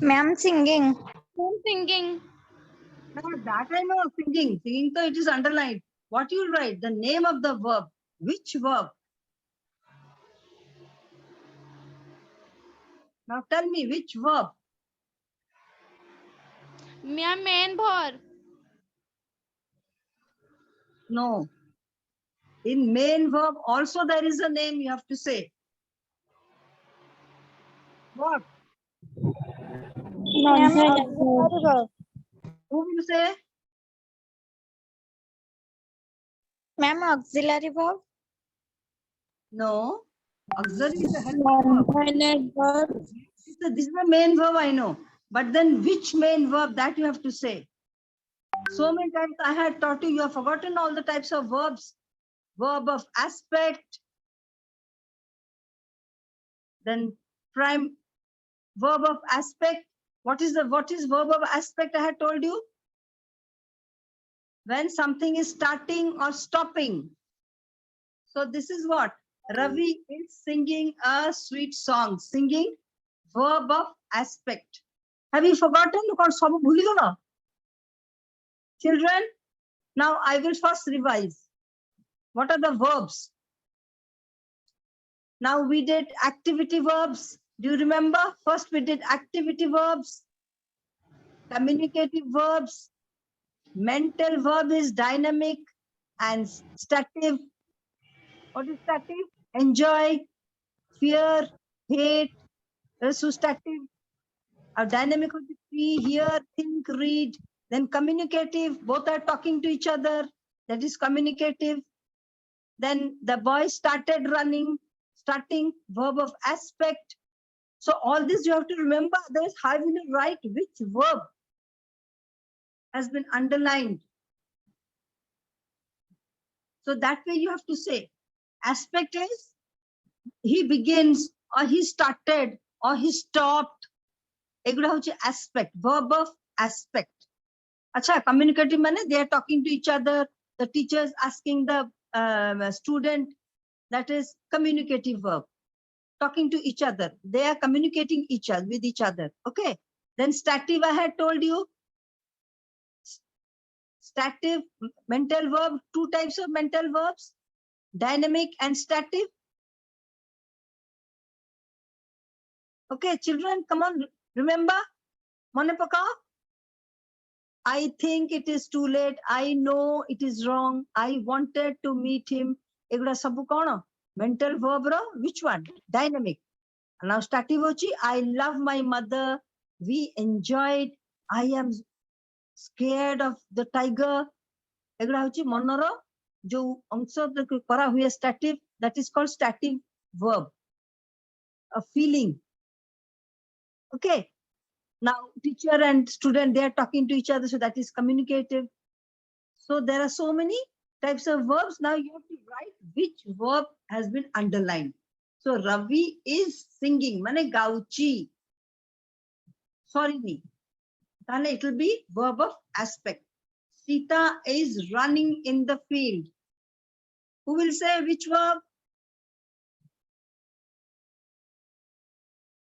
Ma'am, singing. I'm singing. No, that I know, singing. Singing, so it is underlined. What you write? The name of the verb. Which verb? Now tell me which verb. Ma'am, main verb. No. In main verb also there is a name you have to say. What? Ma'am, auxiliary verb. Who will say? Ma'am, auxiliary verb. No. Auxiliary is a helping verb. This is the main verb I know. But then which main verb that you have to say? So many times I had taught you, you have forgotten all the types of verbs. Verb of aspect. Then prime verb of aspect. What is verb of aspect I had told you? When something is starting or stopping. So this is what? Ravi is singing a sweet song. Singing verb of aspect. Have you forgotten? Children, now I will first revise. What are the verbs? Now we did activity verbs. Do you remember? First we did activity verbs, communicative verbs. Mental verb is dynamic and stative. What is stative? Enjoy, fear, hate. So stative. Our dynamic would be see, hear, think, read. Then communicative, both are talking to each other. That is communicative. Then the boy started running, starting verb of aspect. So all this you have to remember. Otherwise, how will you write which verb has been underlined? So that way you have to say. Aspect is he begins or he started or he stopped. Eguda hoche aspect, verb of aspect. Acha, communicative mane they are talking to each other. The teacher is asking the student. That is communicative verb. Talking to each other. They are communicating with each other. Okay. Then stative I had told you. Stative, mental verb, two types of mental verbs. Dynamic and stative. Okay, children, come on. Remember? Mone pakao. I think it is too late. I know it is wrong. I wanted to meet him. Eguda sabu kono? Mental verb ro, which one? Dynamic. Now stative hochi, I love my mother. We enjoyed. I am scared of the tiger. Eguda hochi monoro jo angsa kara huye stative, that is called stative verb. A feeling. Okay. Now teacher and student, they are talking to each other, so that is communicative. So there are so many types of verbs. Now you have to write which verb has been underlined. So Ravi is singing, mane gauchi. Sorry me. Then it will be verb of aspect. Sita is running in the field. Who will say which verb?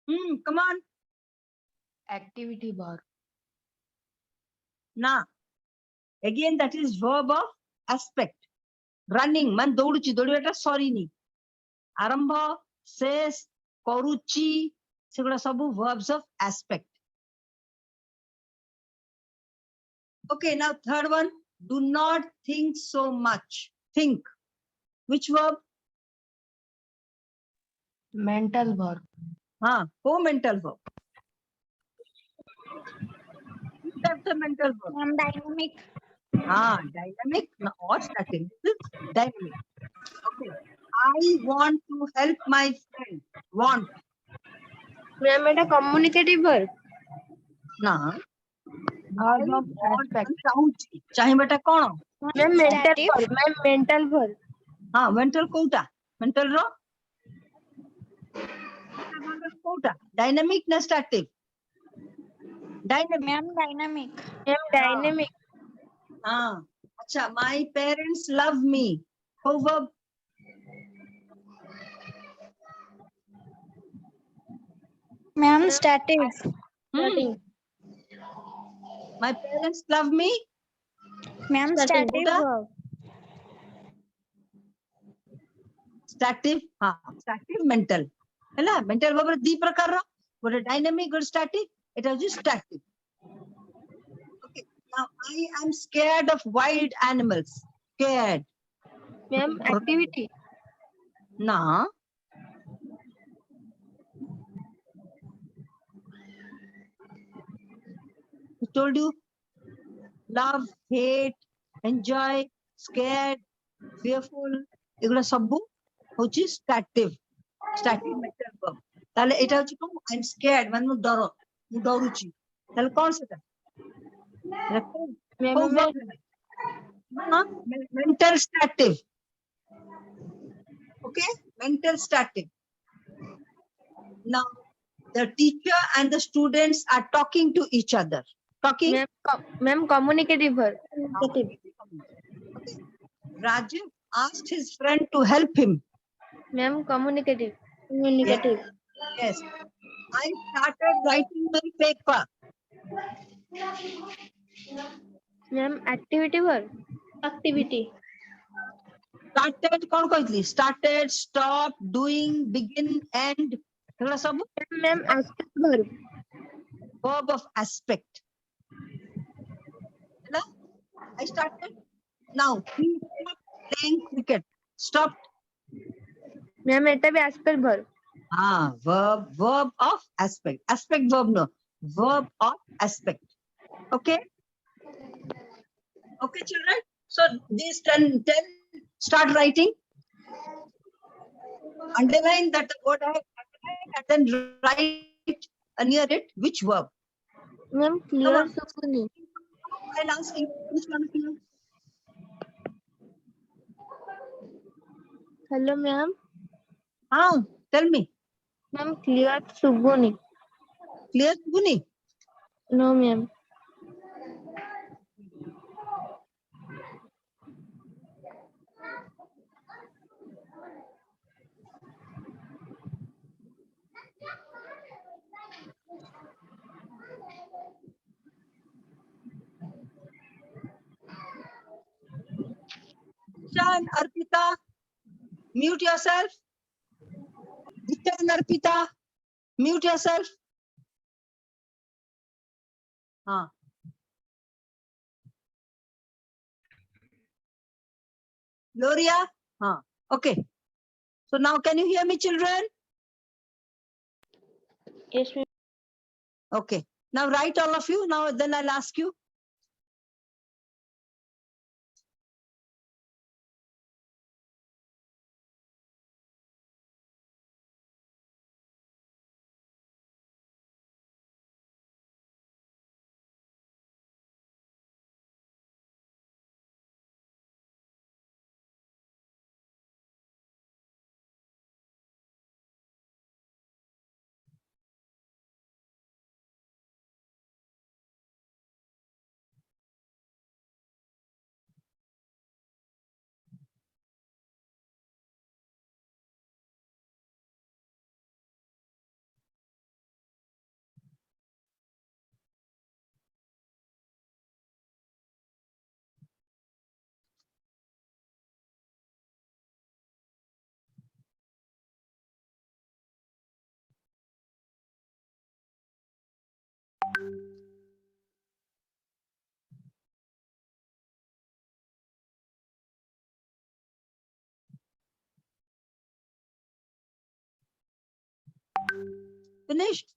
Come on. Activity verb. Nah. Again, that is verb of aspect. Running, man douduchi, doudibata sorry ni. Arambha, says, koruchi, seguda sabu verbs of aspect. Okay, now third one. Do not think so much. Think. Which verb? Mental verb. Co-mental verb. That's the mental verb. Ma'am, dynamic. Dynamic or static. This is dynamic. Okay. I want to help my friend. Want. Ma'am, it's a communicative verb. Nah. Verb of aspect. Chahe beta kono? Ma'am, mental Stative. verb. Ma'am, mental verb. Mental kouta. Mental ro? Dynamic na static? Dynamic. Ma'am, dynamic. Ma'am, dynamic. Acha, my parents love me. How verb? Ma'am, stative. Starting. My parents love me. Ma'am, Starting. stative Buddha? verb. Stative, stative mental. Hela mental verb ଦି ପ୍ରକାରର ଗୋଟେ dynamic ଗୋଟେ static এটা ହଉଛି static. Okay, now I am scared of wild animals. Scared. Ma'am, activity. Na. I told you love, hate, enjoy, scared, fearful এগুলো সবু হচ্ছে stative mental verb. তাহলে এটা হচ্ছে কোন I am scared মানে ମୁଁ ଡରୁଛି ତାহলে କଣ ସେଟା Ma'am, କୋଉ verb ହେଲା? Mental stative. Okay, mental stative. Now the teacher and the students are talking to each other. Talking. Ma'am, communicative verb. Okay. Rajiv asked his friend to help him. Ma'am, communicative. Yes. I started writing my paper. Ma'am, activity verb. Activity. Started कौन कहती? Started, stop, doing, begin, end. एगुड़ा सब Ma'am, aspect verb. verb of aspect. है ना? I started. Now he stopped playing cricket. Stopped. Ma'am, eta bhi aspect verb. Verb of aspect. Aspect verb no. Verb of aspect. Okay. Okay, children. So these 10 start writing. Underline that word I have underlined and then write near it which verb. Ma'am, Come clear on. sukuni. I'll ask you which one of you. Hello, ma'am. Tell me. Ma'am, clear suguni. Clear, Guni? No, ma'am. Disha and Arpita, mute yourself. Disha and Arpita, mute yourself. Gloria? Okay. So now can you hear me, children? Yes, ma'am. Okay. Now write all of you. Now then I'll ask you. Finished?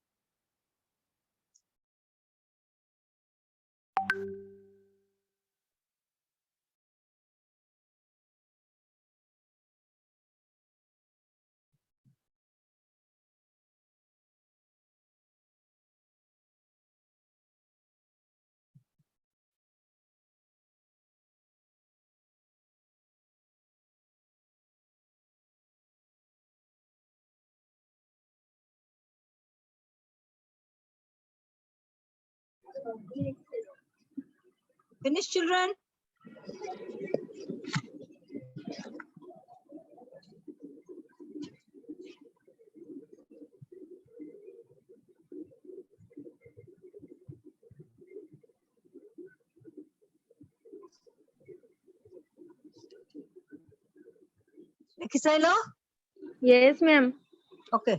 Finished, children? Kisailo? Yes, ma'am. Okay.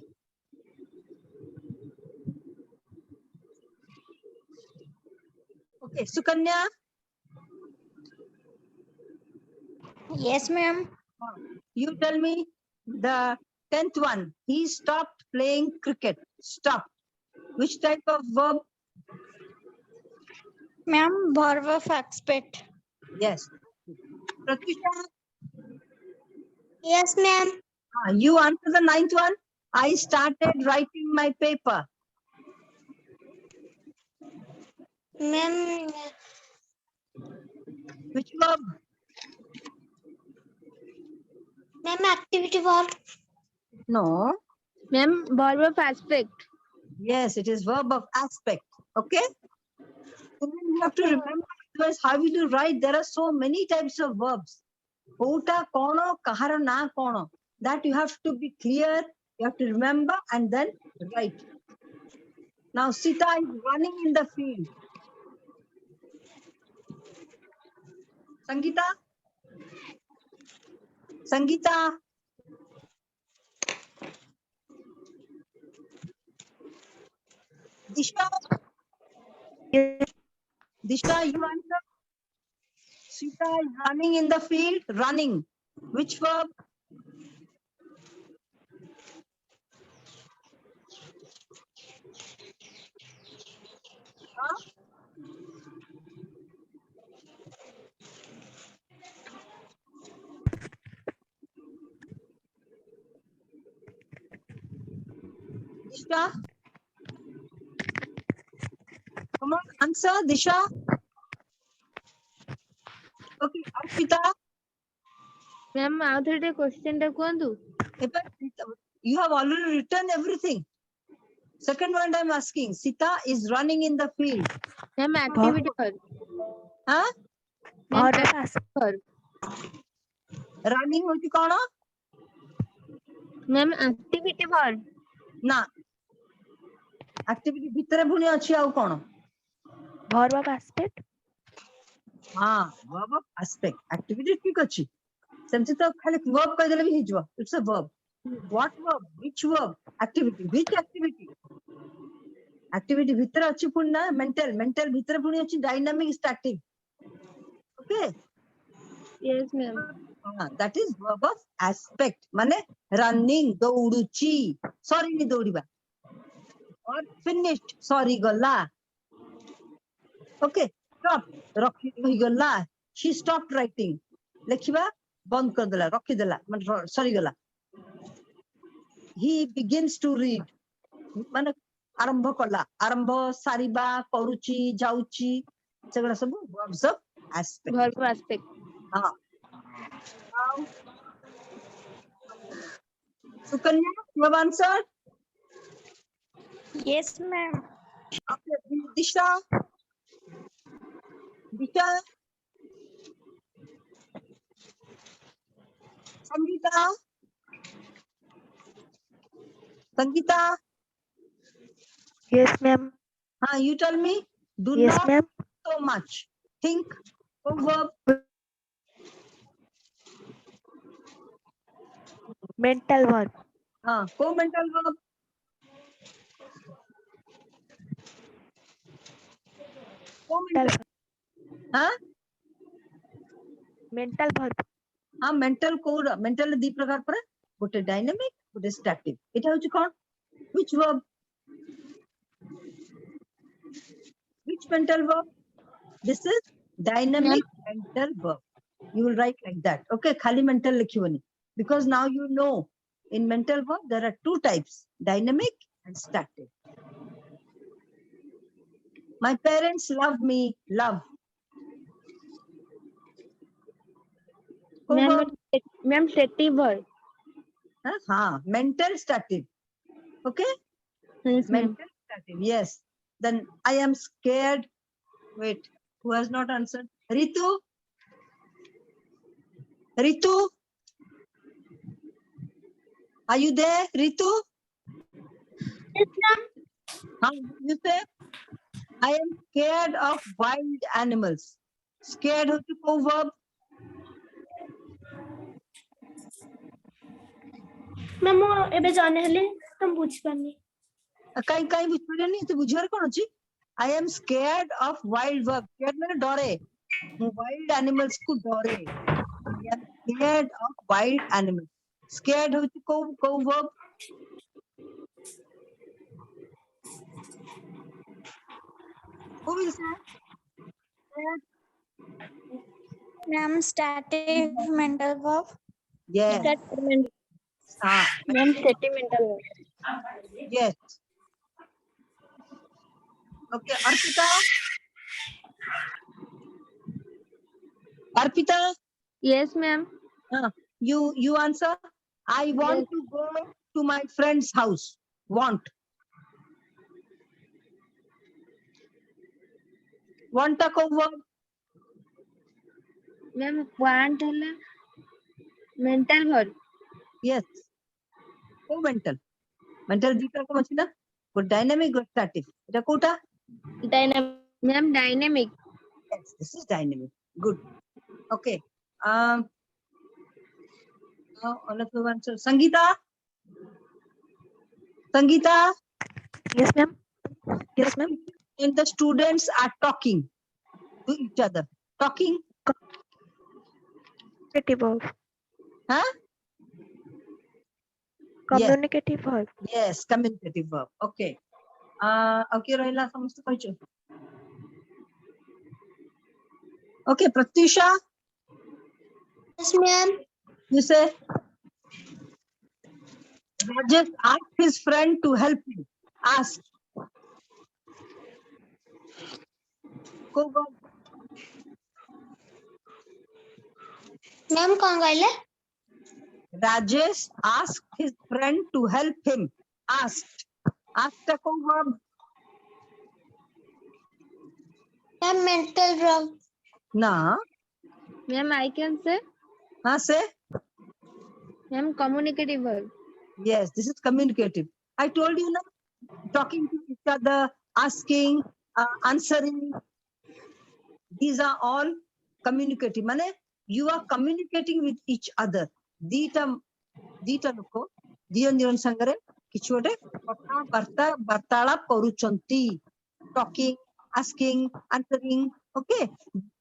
Okay, Sukanya, Yes, ma'am. you tell me the 10th one. He stopped playing cricket. Stop. Which type of verb? Ma'am, verb of expect. Yes. Pratyusha, Yes, ma'am. you answer the 9th one. I started writing my paper. Ma'am, Which verb? ma'am, activity verb. No. Ma'am, verb of aspect. Yes, it is verb of aspect. Okay. And then you have to remember, otherwise how will you write? There are so many types of verbs. Kota kono, kahara na kono. That you have to be clear. You have to remember and then write. Now Sita is running in the field. Sangeeta? Sangeeta? Disha? Disha, you answer. Sita is running in the field. Running. Which verb? Huh? Disha? Come on, answer, Disha. Okay, Arpita. Ma'am, ଆଉ ଥରେ ଟିକେ question ଟା କୁହନ୍ତୁ. You have already written everything. Second one I'm asking. Sita is running in the field. Ma'am, activity verb. Huh? Ma'am, activity verb. Running hochi kono? Ma'am, activity verb. Na. Activity bhitere buni achi au kono? Verb of aspect. हाँ, verb of aspect. Activity ठीक अच्छी. सेमती तो खाली verb कह देले भी हिजवा. It's a verb. What verb? Which verb? Activity. Which activity? Activity भितर अच्छी पुन ना mental. Mental भितर पुनी अच्छी dynamic static. Okay. Yes, ma'am. That is verb of aspect. माने running दौड़ुची. Sorry नहीं दौड़िबा. Or finished. Sorry गला. Okay. Stop. रखी गला. She stopped writing. लेखिबा बंद कर देला. रखी देला. मतलब sorry गला. He begins to read. माने आरंभ कला. आरंभ सारिबा करूची जाउची. सेगुड़ा सब verbs of aspect. Verb of aspect. हाँ. Now, Sukanya, you have answered? Yes, ma'am. Okay. Disha. Disha. Sangeeta. Sangeeta. Yes, ma'am. You tell me. Do Yes, not ma'am. so much. Think. Verb. Mental verb. Co-mental verb. Co-mental. Mental verb. Mental code. Mental दी प्रकार पर गोटे dynamic, गोटे static. इटा होची कौन? Which verb? Which mental verb? This is dynamic mental verb. You will write like that. Okay, khali mental लिखिवनी. Because now you know in mental verb there are two types, dynamic and static. My parents love me. Love. Ma'am, stative verb. Mental static. Okay? Yes, ma'am. Mental static. Yes. Then I am scared. Wait, who has not answered? Ritu? Ritu? Are you there, Ritu? Yes, ma'am. You say? I am scared of wild animals. Scared hochi ko verb? Ma'am मो एबे जाने हले तुम बुझ पानी कहीं कहीं बुझ पड़ेनी तो बुझार कौन अछि I am scared of wild verb scared माने डरे मु वाइल्ड एनिमल्स को डरे I am scared of wild animals scared होछि को verb who will say scared? Ma'am static mental verb Yes. Ma'am sentimental Yes. Okay, Arpita. Arpita, yes ma'am you answer. I want Yes. to go to my friend's house. Want. Want a verb. Ma'am want हला mental verb Yes. Co mental. Mental dita ko machina. Ko dynamic or static. Eta kota. Dynamic ma'am dynamic Yes, this is dynamic. Good. Okay. Now another one. So, Sangeeta. Sangeeta. Yes, ma'am. Yes, ma'am. And the students are talking to each other. Talking. Communicative verb. Huh? Communicative verb. Yes, communicative verb. Okay. Okay, Rahila, समस्त कहिছো. Okay, Pratyusha, yes ma'am you say Rajesh asked his friend to help him. Ask. Go verb. Ma'am कहाँ गए Rajesh asked his friend to help him. Asked. Asked a verb. Ma'am mental verb Na. Ma'am I can say Say. Ma'am communicative verb Yes, this is communicative. I told you now. Talking to each other, asking, answering. These are all communicative. Mane, you are communicating with each other. Dita loko, dion dion sangare, kichode, bartala poruchanti. Talking, asking, answering. Okay.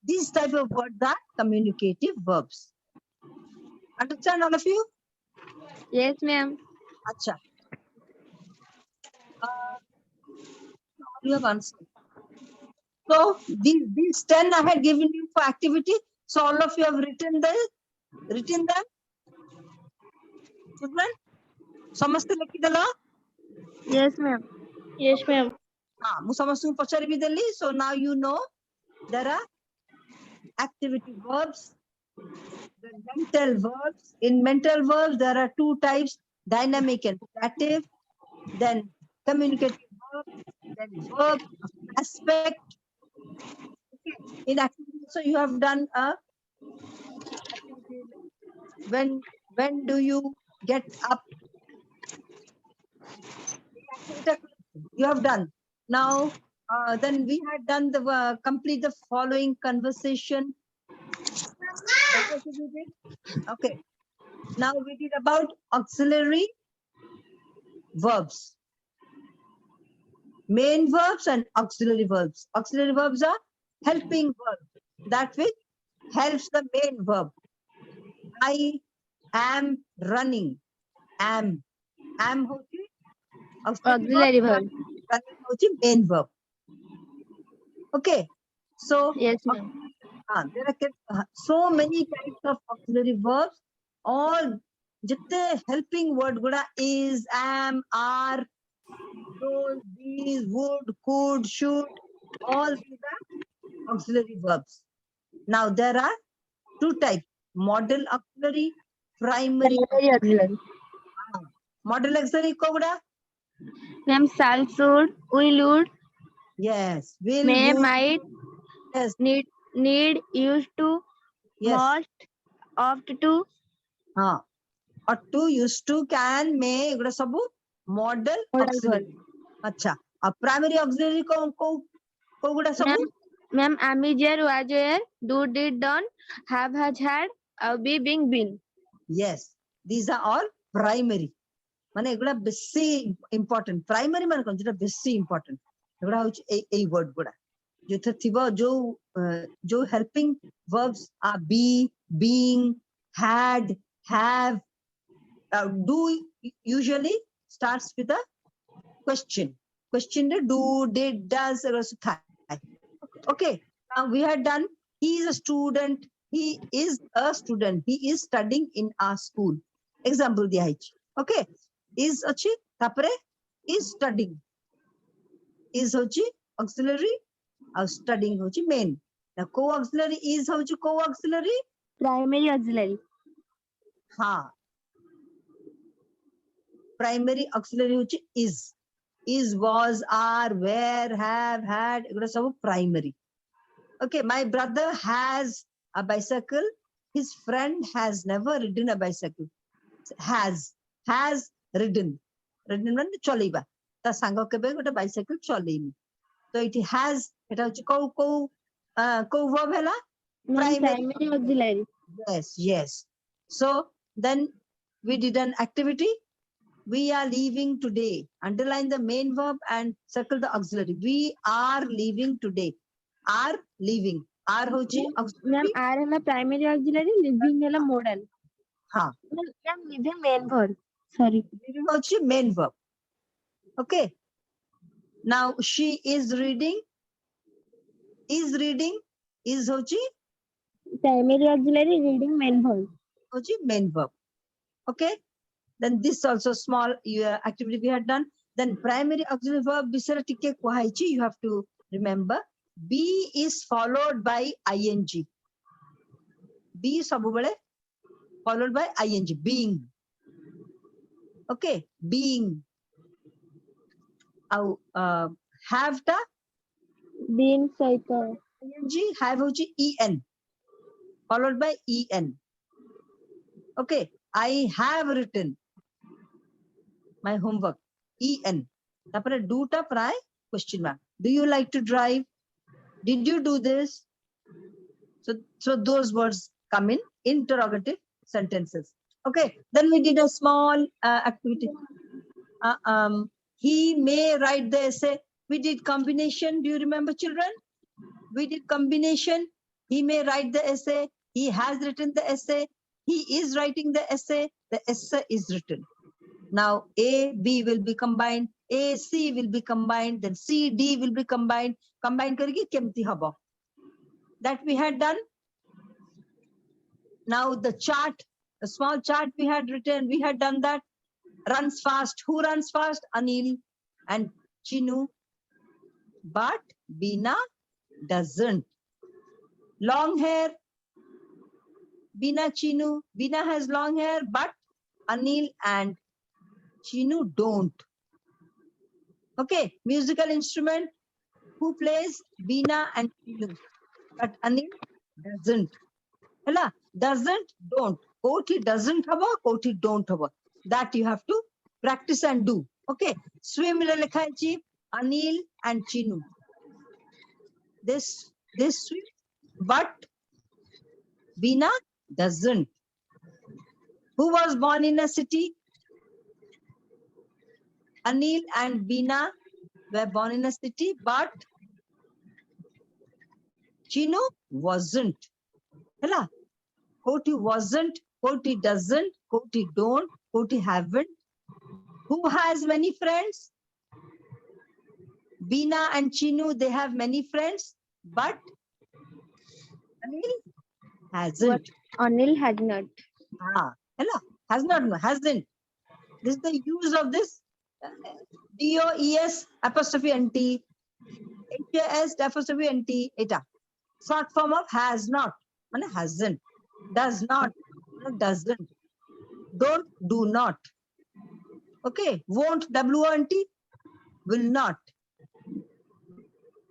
These type of words are communicative verbs. Understand all of you? Yes ma'am Acha. You have answered. So these 10 I had given you for activity. So all of you have written them. Children, समस्त लिखी देला. Yes ma'am yes ma'am मु समस्त पचारि भी देली. So now you know there are activity verbs, the mental verbs. In mental verbs there are two types: dynamic and stative. Then communicative verb, then verb of aspect. Okay. In activity, so you have done a activity. When do you get up? You have done. Now, then we had done the complete the following conversation. That was what we did. Okay. Now we did about auxiliary verbs. Main verbs and auxiliary verbs. Auxiliary verbs are helping verbs. That which helps the main verb. I am running. Am hochi auxiliary verb running hochi main verb. Okay. So yes ma'am there are so many types of auxiliary verbs. All जितने helping word गुड़ा is, am, are, those, these, would, could, should, all these are auxiliary verbs. Now there are two types: model auxiliary, primary. Auxiliary Model auxiliary को गुड़ा ma'am shall should will would yes, will, may would, might yes, need used to yes, must ought to हाँ, और to, used to, can, may गुड़ा सबू model auxiliary. अच्छा, अब primary auxiliary को गुड़ा सबू ma'am am is there was there do did done have has had be being been yes, these are all primary. माने एगुड़ा बेसी इंपोर्टेंट प्राइमरी मान कोन जेटा बेसी इंपोर्टेंट एगुड़ा होची ए वर्ड गुड़ा जो थे थिबो जो helping verbs are be, being, had, have. Do usually starts with a question. Question do, did, does, okay. Now we had done. He is a student. He is a student. He is studying in our school. Example diya hai. Okay. Is achi. Tapre is studying. Is hochi auxiliary. Or studying hochi main. Now co-auxiliary is hochi co-auxiliary. Primary auxiliary. Ha. Primary auxiliary hochi is. Is, was, are, were, have, had. Eguda sabu primary. Okay, my brother has a bicycle. His friend has never ridden a bicycle. Has ridden. Ridden means chaliba. Ta sango kebe gote bicycle chaleini. So it has. Eta hochi ko verb hela. Primary auxiliary. Yes. So then we did an activity. We are leaving today. Underline the main verb and circle the auxiliary. We are leaving today. Are leaving. Are hochi auxiliary. Ma'am, are hela primary auxiliary, living hela modal. Ha. Ma'am, living main verb. Sorry. Leaving hochi main verb. Okay. Now she is reading. Is reading. Is hochi. Primary auxiliary, reading main verb. Hochi main verb. Okay. Then this also small activity we had done. Then primary auxiliary verb bisara tikke kuhaichi. You have to remember. Be is followed by ing. Be sabubale followed by ing. Being. Okay. Being. Have ta Being saita. ing have hochi en followed by en. Okay. I have written my homework. En. Tapare do ta pray question mark. Do you like to drive? Did you do this? So those words come in interrogative sentences. Okay. Then we did a small activity. He may write the essay. We did combination. Do you remember, children? We did combination. He may write the essay. He has written the essay. He is writing the essay. The essay is written. Now A, B will be combined. A, C will be combined. Then C, D will be combined. Combine karke kemti haba. That we had done. Now the chart, a small chart we had written. We had done that. Runs fast. Who runs fast? Anil and Chinu. But Bina doesn't. Long hair. Bina Chinu. Bina has long hair, but Anil and Chinu don't. Okay. Musical instrument. Who plays? Bina and Chinu. But Anil doesn't. Hela? Doesn't, don't. Koti doesn't haba, koti don't haba. That you have to practice and do. Okay. Swim lekha chi Anil and Chinu. This swim, but Bina doesn't. Who was born in a city? Anil and Bina were born in a city, but Chinu wasn't. Hela? Koti wasn't, koti doesn't, koti don't, koti haven't. Who has many friends? Bina and Chinu, they have many friends, but Anil hasn't. Anil has not. Hela? Has not, hasn't. This is the use of this DOES apostrophe NT, HAS apostrophe NT, eta. Short form of has not, mane hasn't. Does not, doesn't. Don't, do not. Okay. Won't, W-O-N-T, will not.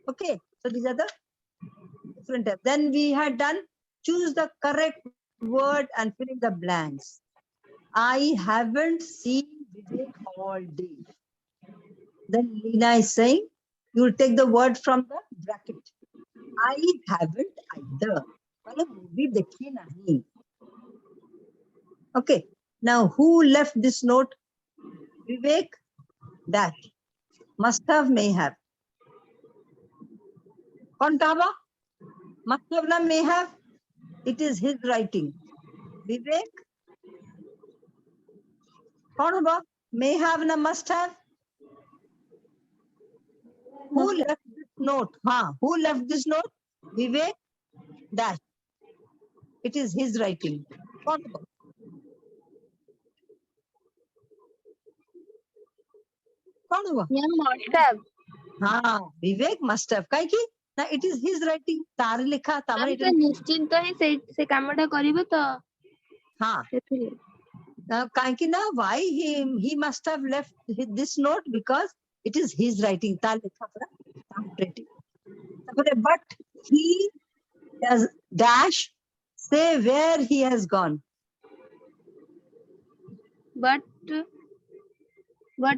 Okay. So these are the different types. Then we had done choose the correct word and fill in the blanks. I haven't seen Vivek all day. Then Lina is saying, you will take the word from the bracket. I haven't either. Movie dekhi nahi. Okay. Now, who left this note? Vivek dash. Must have, may have. कौन हवा? Must have na may have. It is his writing. Vivek. कौन हवा? May have na must have. Who left this note? Who left this note? Vivek dash. It is his writing. कौन हवा? कौन हवा? Ma'am must have. Vivek must have. काहे की ना it is his writing. तार लिखा तामर मैम तो निश्चिंत ही से कामटा करिवो तो हाँ सेथिले काहे की ना why he must have left this note because it is his writing. तार लिखा पड़ा handwriting. But he does dash say where he has gone. but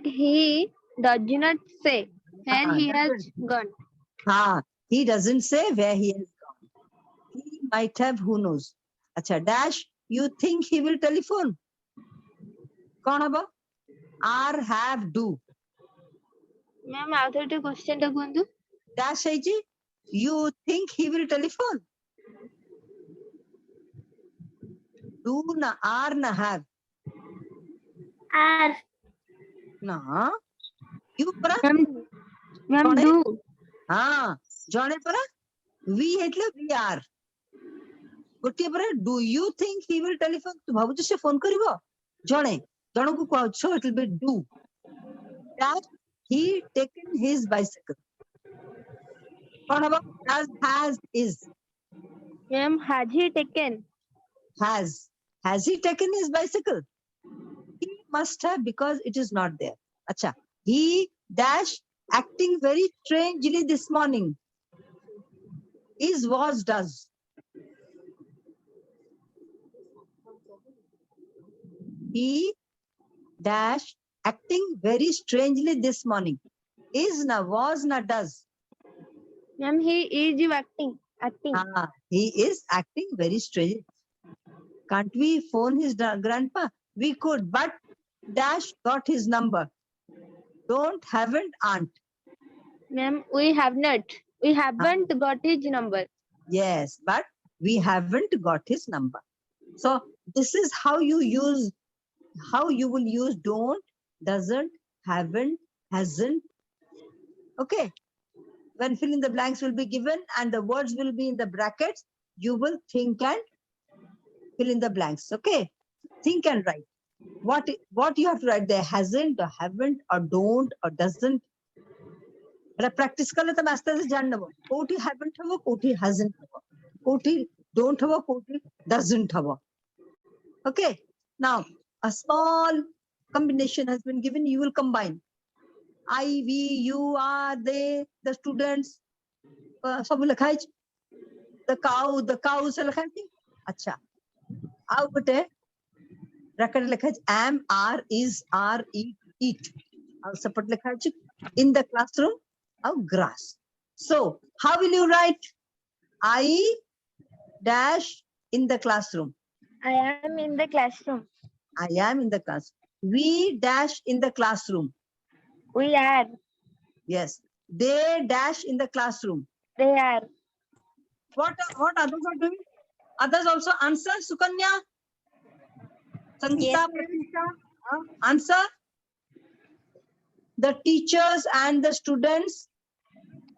he does not say where he has gone. He doesn't say where he has gone. He might have, who knows. अच्छा dash you think he will telephone. कौन हबो? are have do. Ma'am आउथरटे question टा कोंदु dash है जी you think he will telephone. Do na are na have. Are. ना you परा मैम जणे do जणे परा we એટલે we are. गोटे परा do you think he will telephone? तू भाबुछ से फोन करिवो जणे जणको कहू so it will be do. That he taken his bicycle. कौन हबो? does has is. Ma'am has he taken Has he taken his bicycle? He must have because it is not there. Acha. He dash acting very strangely this morning. Is was does. He dash acting very strangely this morning. Is na was na does. Ma'am he is acting He is acting very strangely. Can't we phone his grandpa? We could, but dash got his number. Haven't aunt. Ma'am we haven't got his number. Yes, but we haven't got his number. So this is how you will use don't, doesn't, haven't, hasn't. Okay. When fill in the blanks will be given and the words will be in the brackets, you will think and fill in the blanks. Okay. Think and write. What you have to write there? Hasn't or haven't or don't or doesn't. Practice kale to master se jan nabo. Koti haven't habo, koti hasn't habo. Koti don't habo, koti doesn't habo. Okay. Now a small combination has been given. You will combine. I, we, you, are, they, the students. सब लिखा है. The cow से लिखा है. अच्छा. आओ बेटे. Bracket लिखा है. Am, are, is, are, eat. और support लिखा है. In the classroom. Of grass. So how will you write? I dash in the classroom. I am in the classroom. I am in the class. We dash in the classroom. We are. Yes. They dash in the classroom. They are. What others are doing? Others also answer. Sukanya. Sangeeta, Pratisha. Answer. The teachers and the students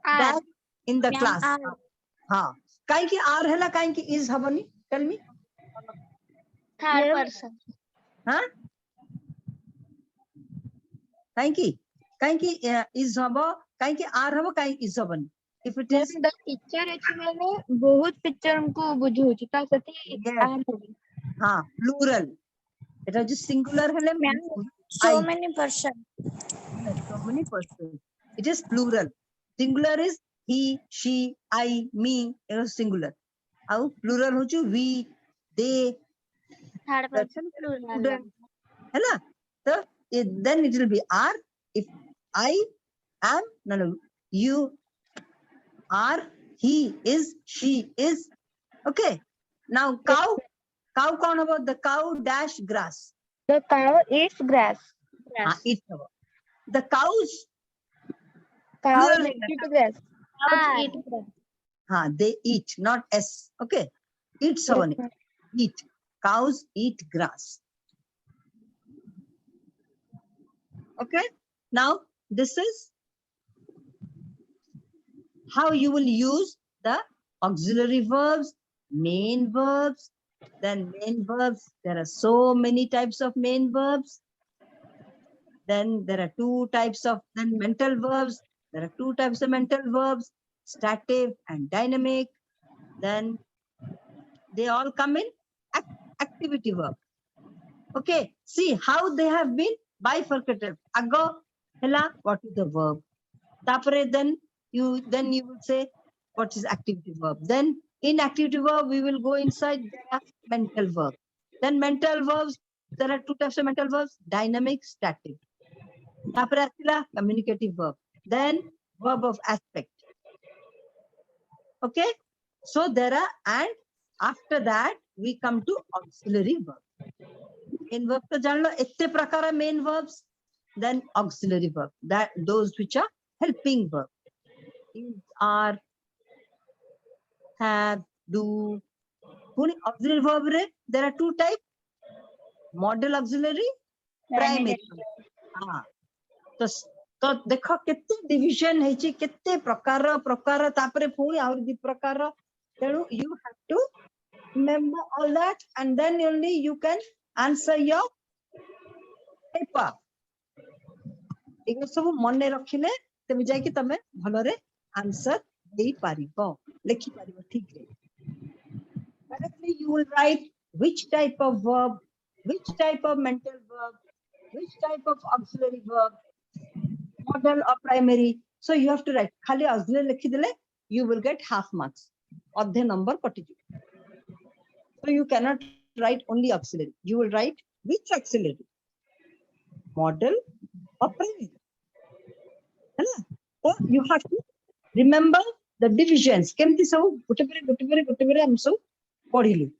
dash in the class. हाँ. काहे की are है ला काहे की is हबनी? Tell me. Third person. हाँ? काहे की is हबो, काहे की are हबो, काहे is हबनी? If it is the teacher अछि माने बहुत पिक्चर हमको बुझौछि ता सती yes. हाँ, plural. It is singular है ले. So many person. Yes, so many persons. It is plural. Singular is he, she, I, me. It is singular. How plural हो चु we, they. Third person plural. है ना? So then it will be are. If I am, no, you are, he is, she is. Okay. Now cow. Cow कौन होगा? The cow dash grass. The cow eats grass. Grass. eat the verb. The cows, Cows clearly eat grass. Cows Cows eat eat grass. they eat, not S. Okay. Eat Yes, savani. ma'am. Eat. Cows eat grass. Okay. Now this is how you will use the auxiliary verbs, main verbs. Then main verbs, there are so many types of main verbs. Then there are two types of mental verbs. There are two types of mental verbs, stative and dynamic. Then they all come in activity verb. Okay, see how they have been bifurcated. Ago, hela, what is the verb? Tapare, then you will say what is activity verb. Then in activity verb, we will go inside the mental verb. Then mental verbs, there are two types of mental verbs, dynamic, static. Tapare asila, communicative verb. Then verb of aspect. Okay, so there are, and after that we come to auxiliary verb. Main verb to janlo ette prakara main verbs, then auxiliary verb, that those which are helping verb. Is, are, have, do. Puni auxiliary verb re, there are two types, model auxiliary, primary. हाँ, तो देखो केते division है ची केते प्रकार तापरे पुणी आउर दि प्रकार, तेणु you have to remember all that and then only you can answer your paper. एगो सब मन रखिले तबे जाय कि तमे भलरे आंसर देई पारिबो, लिखि पारिबो ठीक रे. Correctly you will write which type of verb, which type of mental verb, which type of auxiliary verb, model or primary. So you have to write. Khali auxiliary likhi dele, you will get half marks. Adhe number kati. So you cannot write only auxiliary. You will write which auxiliary, model or primary. So you have to remember the divisions. Kemti सब गोटे परे हम सब पढ़िलु.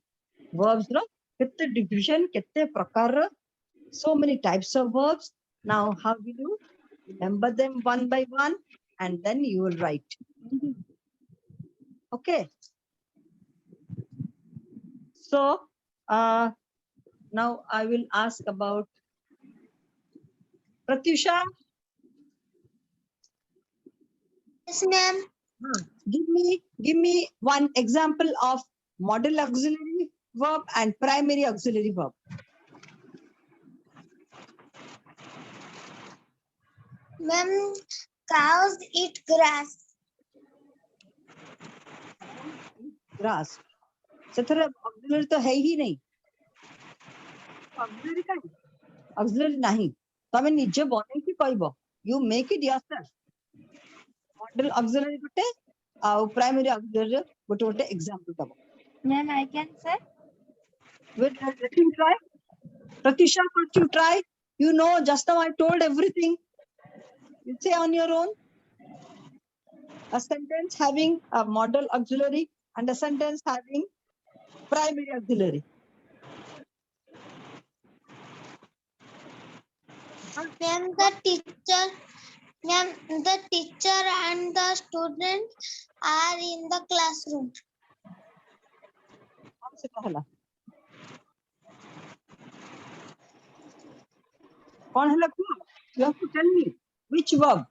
Verbs ro kette division, kette prakar, so many types of verbs. Now how will you remember them one by one and then you will write. Okay. So now I will ask about Pratyusha. Yes, ma'am. Give me one example of model auxiliary verb and primary auxiliary verb. Ma'am, cows eat grass. Grass. ସେଥିରେ auxiliary तो है ही नहीं. Auxiliary का auxiliary नहीं. तमे निजे बनेकी कहबो. You make it yourself. Model auxiliary गोटे और primary auxiliary गोटे example दबो. Ma'am, I can say. Wait, let him try. Pratyusha, first you try. You know, just now I told everything. You say on your own. A sentence having a model auxiliary and a sentence having primary auxiliary. Ma'am, the teacher and the student are in the classroom. कौन से कहला? कौन है Lucknow? You have to tell me which verb.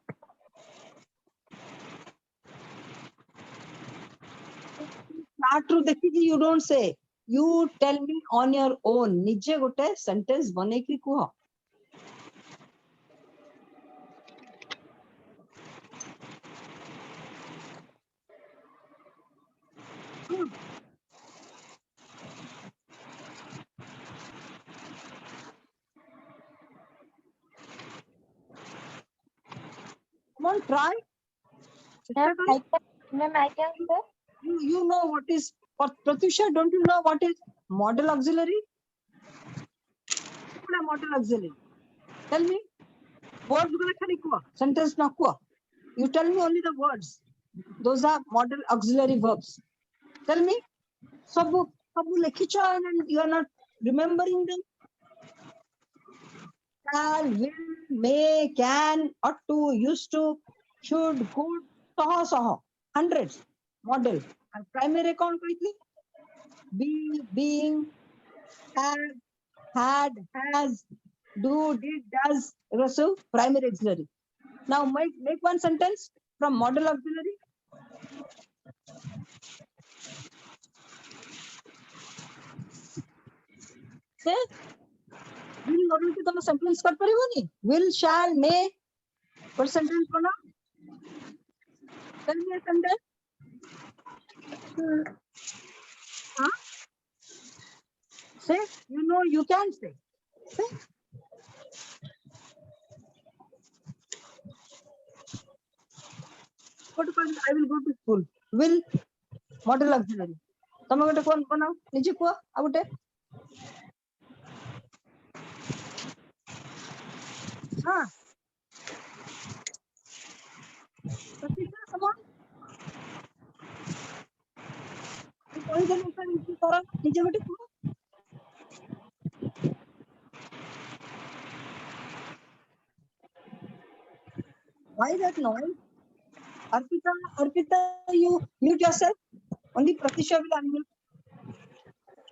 Start to देखिए, you don't say. You tell me on your own. निजे गोटे sentence बने की कुह. Come on, try. Ma'am, I can say. You know what is, Pratyusha, don't you know what is model auxiliary? What is model auxiliary? Tell me. Words gonna khali kuwa. Sentence na kuwa. You tell me only the words. Those are model auxiliary verbs. Tell me. Sabu lekhicha and you are not remembering them. shall, will, may, can, ought to, used to, should, could, saw, hundreds. Model. And primary कौन कहती? Be, being, have, had, has, do, did, does. So primary auxiliary. Now make one sentence from model auxiliary. Say, will model की तुम sentence कर परियो नहीं? Will, shall, may. What sentence बना? Tell me a sentence. Huh? Say, you know, you can say. Say. What because I will go to school. Will model auxiliary. तमे गोटे कोन बनाओ निजे को आ गोटे हां प्रतीक्षा समन कोई दिन का निजे कर निजे गोटे को why that noise? Arpita, you mute yourself. Only Pratisha will unmute.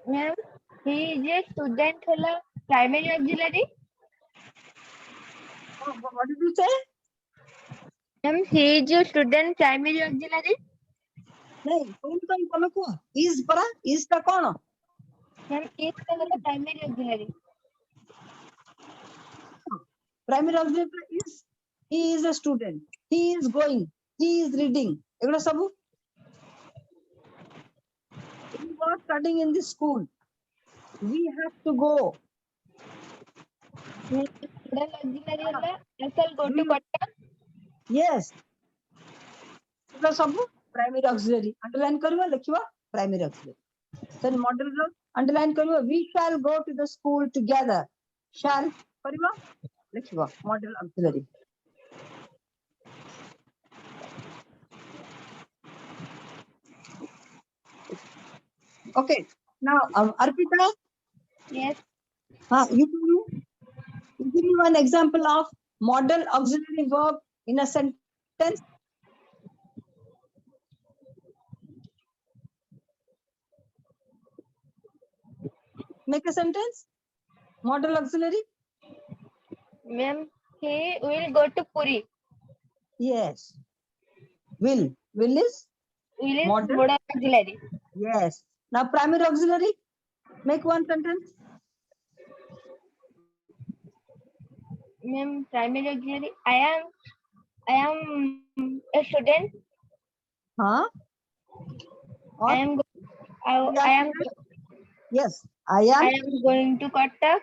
Ma'am, he is a student होला primary auxiliary. What did you say? Ma'am, he is a student primary auxiliary. नहीं कौन तमे को is परा is का कौन Ma'am, is होला primary auxiliary. primary auxiliary is he is a student, he is going, he is reading. एगुड़ा सब he was studying in the school. We have to go. Student auxiliary होला I shall go to Kotak. Yes. एगुड़ा सब primary auxiliary. Underline करियो लिखियो primary auxiliary. So model रो underline करियो we shall go to the school together. Shall करियो लिखियो model auxiliary. Okay. Now Arpita. Yes. You give me one example of model auxiliary verb in a sentence. Make a sentence. Model auxiliary. Ma'am, he will go to Puri. Yes. Will. Will is Will is model. model auxiliary. Yes. Now primary auxiliary. Make one sentence. Ma'am, primary auxiliary. I am a student. Huh? Or, I am yes. I am going to Kotak.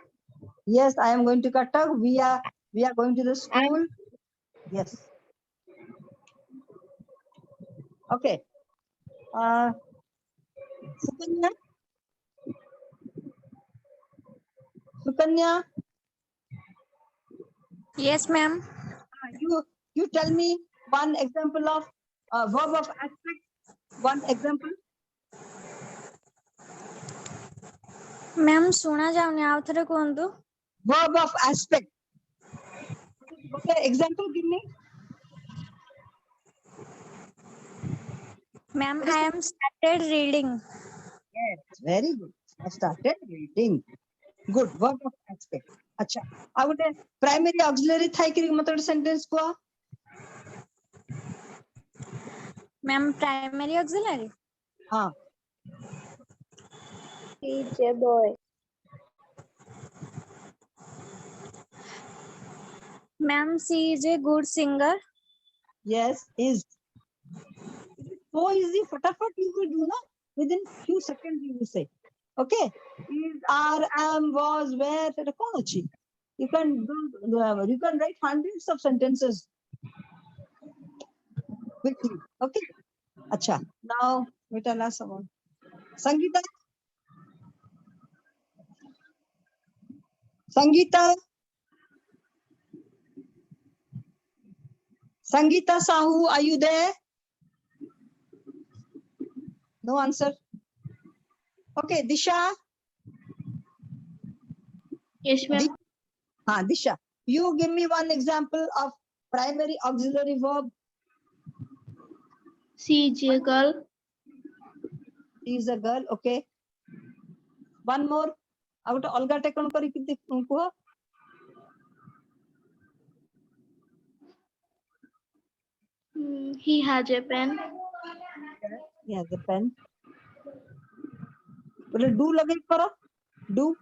Yes, I am going to Cuttack. We are going to the school. Yes. Okay. Sukanya. Sukanya. Yes, ma'am. You tell me one example of verb of aspect. One example. Ma'am, सुना जाऊनी आउ थरे कोंदु. Verb of aspect. Okay, example give me. Ma'am, I am started reading. Yes, very good. I started reading. Good. Verb of aspect. अच्छा. I would primary auxiliary था कि मतलब sentence को. Ma'am, primary auxiliary. हाँ. He is a boy. Ma'am, she is a good singer. Yes, is. So easy. Fatafat you will do na. Within few seconds you will say. Okay. Is, are, am, was, where. You can do. You can write hundreds of sentences quickly. Okay. Acha. Now we tell us someone. Sangeeta. Sangeeta. Sangeeta Sahu, are you there? No answer. Okay, Disha. Yes, ma'am. Disha. You give me one example of primary auxiliary verb. She is a girl. She is a girl. Okay. One more. Out Olga take on kari kiti kuha. He has a pen. He has a pen. बोले do लगे करो. Do.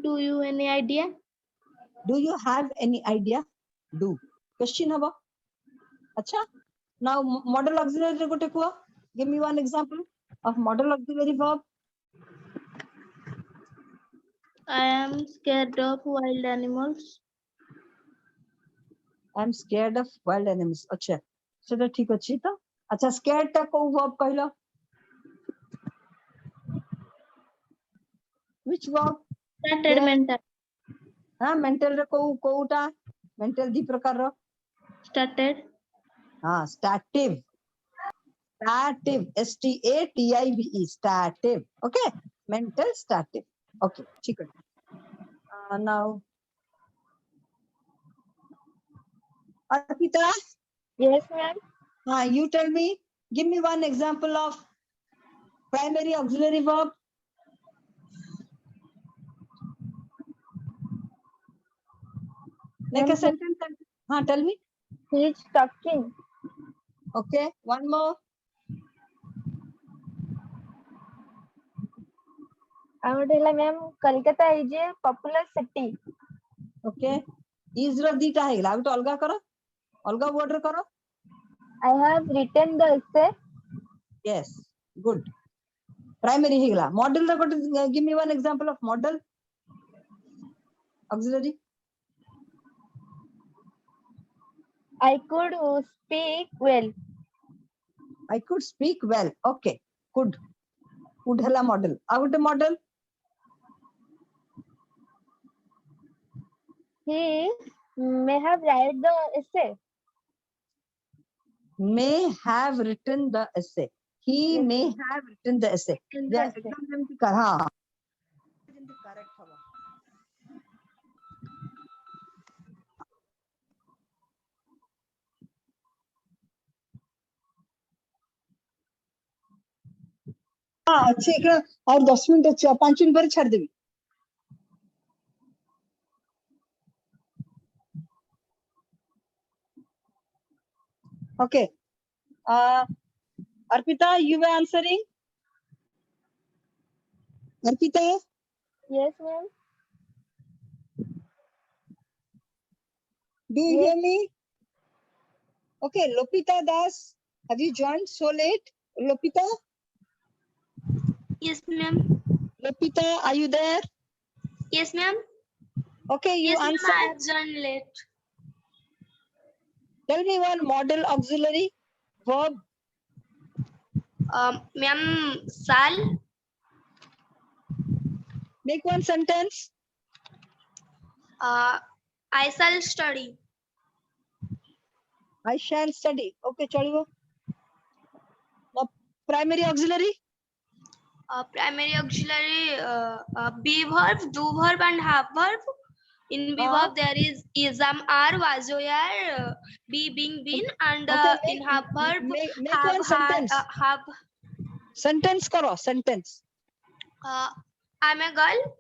Do you any idea? Do you have any idea? Do. Question haba. Acha. Now model auxiliary go take kuha. Give me one example of model auxiliary verb. I am scared of wild animals. I am scared of wild animals. अच्छा सेटा ठीक अछि त अच्छा scared टा को verb कहलो which verb Started mental. हां mental रे कोउटा mental दी प्रकार रो Started. हां stative S T A T I V E stative okay mental stative okay ठीक है now Arpita Yes, ma'am. you tell me give me one example of primary auxiliary verb. Like a Ma'am, sentence. Tell me. he is talking. Okay, one more. Ma'am, Kolkata is a popular city. Okay. Is ro dita hai. Agu to olga karo. Olga word ro karo. I have written the essay. Yes. Good. Primary higla. Model ro got give me one example of model. Auxiliary. I could speak well. I could speak well. Okay. Good. Good hela model. Agu model. He may have read the essay. May have written the essay. He Yes, may ma'am. have written the essay. In the Yeah, essay. exam jemti kar. हाँ. Correct haba. हाँ अच्छे एक और 10 minute अच्छे 5 minute पर छाड़ देवी okay Arpita you were answering Arpita Yes, ma'am. do you hear me okay Lopita Das have you joined so late Lopita Yes, ma'am. Lopita are you there Yes, ma'am. okay you Yes, ma'am. I answered have joined late. tell me one model auxiliary verb Ma'am, shall. make one sentence I shall study. I shall study okay chalibo now primary auxiliary Primary auxiliary, be verb, do verb, and have verb. In be verb, there is are, was, were, be, being, been, and okay in have verb, make have, one had, sentence have. sentence karo sentence I'm a girl.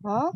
huh